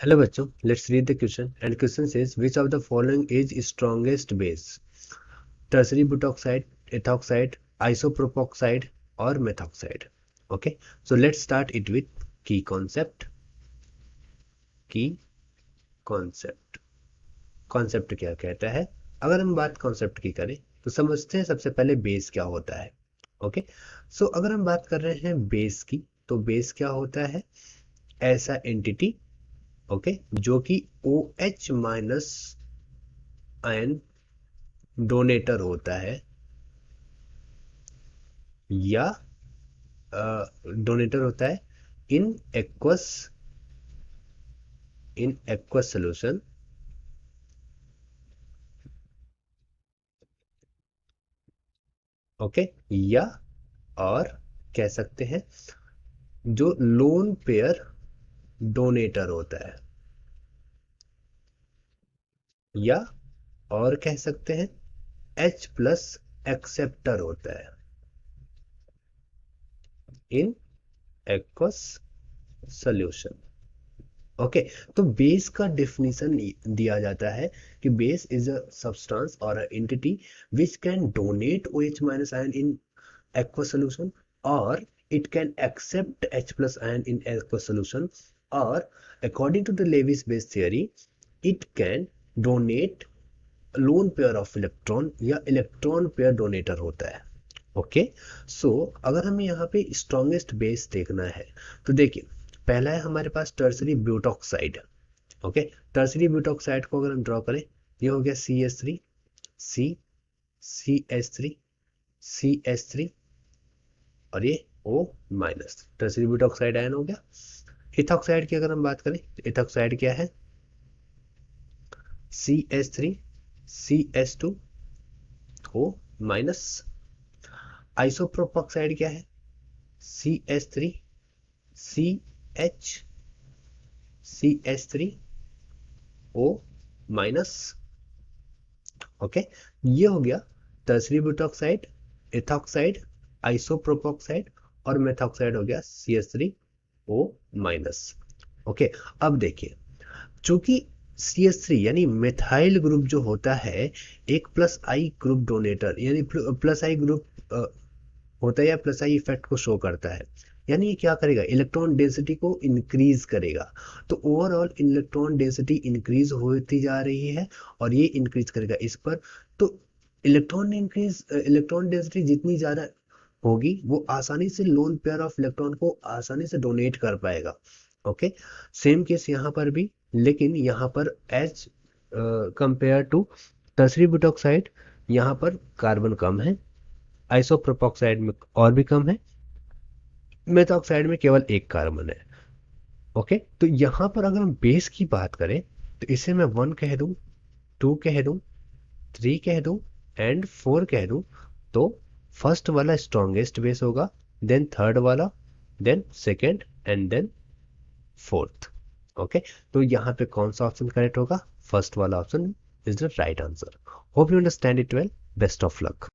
Hello बच्चों, let's read the question and question says which of the following is strongest base? Tertiary butoxide, ethoxide, isopropoxide और methoxide. Okay, so let's start it with key concept. Key concept concept क्या कहता है? अगर हम बात concept की करें तो समझते हैं सबसे पहले बेस क्या होता है. ओके, सो अगर हम बात कर रहे हैं बेस की, तो बेस क्या होता है? ऐसा एंटिटी, ओके, जो कि OH माइनस आयन डोनेटर होता है, या डोनेटर होता है इन एक्वस सोल्यूशन. ओके, या और कह सकते हैं जो लोन पेयर डोनेटर होता है, या और कह सकते हैं H प्लस एक्सेप्टर होता है इन एक्वस सोल्यूशन. ओके, तो बेस का डेफिनेशन दिया जाता है कि बेस इज अ सब्सटेंस और entity which can donate OH minus ion in aqueous solution, or it can accept H plus ion in aqueous solution, or according to the Lewis base theory it can donate lone pair of electron या electron pair donator होता है. Okay, सो अगर हमें यहाँ पे strongest base देखना है तो देखिए, पहला है हमारे पास tertiary butoxide. Okay, tertiary butoxide को अगर हम ड्रॉ करें, ये हो गया CH3, सी CH3, CH3, और ये O minus, tertiary butoxide ion हो गया. इथॉक्साइड की अगर हम बात करें तो इथॉक्साइड क्या है? CH3, CH2, O minus. आइसोप्रोपोक्साइड क्या है? CH3, CH, CH3, O minus. Okay, ये हो गया टर्सरी ब्यूटॉक्साइड, इथॉक्साइड, आइसोप्रोपोक्साइड, और मेथॉक्साइड हो गया CH3O माइनस. ओके, अब देखिए, चूंकि CH3 यानी मेथाइल ग्रुप जो होता है, एक प्लस आई ग्रुप डोनेटर यानी प्लस आई ग्रुप होता है, या प्लस आई इफेक्ट को शो करता है, यानी ये क्या करेगा? इलेक्ट्रॉन डेंसिटी को इंक्रीज करेगा. तो ओवरऑल इलेक्ट्रॉन डेंसिटी इंक्रीज होती जा रही है, और ये इंक्रीज करेगा इस पर. तो इलेक्ट्रॉन डेंसिटी जितनी ज्यादा होगी, वो आसानी से लोन पेयर ऑफ इलेक्ट्रॉन को आसानी से डोनेट कर पाएगा. ओके, सेम केस यहाँ पर भी, लेकिन यहाँ पर एज कंपेयर टू टर्सरी बुटॉक्साइड, यहाँ पर कार्बन कम है, आइसोप्रोपोक्साइड में और भी कम है, मेथॉक्साइड में केवल एक कार्बन है. ओके, तो यहाँ पर अगर हम बेस की बात करें तो इसे मैं 1 कह दूं, 2 कह दूं, 3 कह दूं एंड 4 कह दूं, तो फर्स्ट वाला स्ट्रॉन्गेस्ट बेस होगा, देन थर्ड वाला, then second, and then fourth. Okay, तो यहाँ पे कौन सा ऑप्शन करेक्ट होगा? फर्स्ट वाला option is the right answer. Hope you understand it well. Best of luck.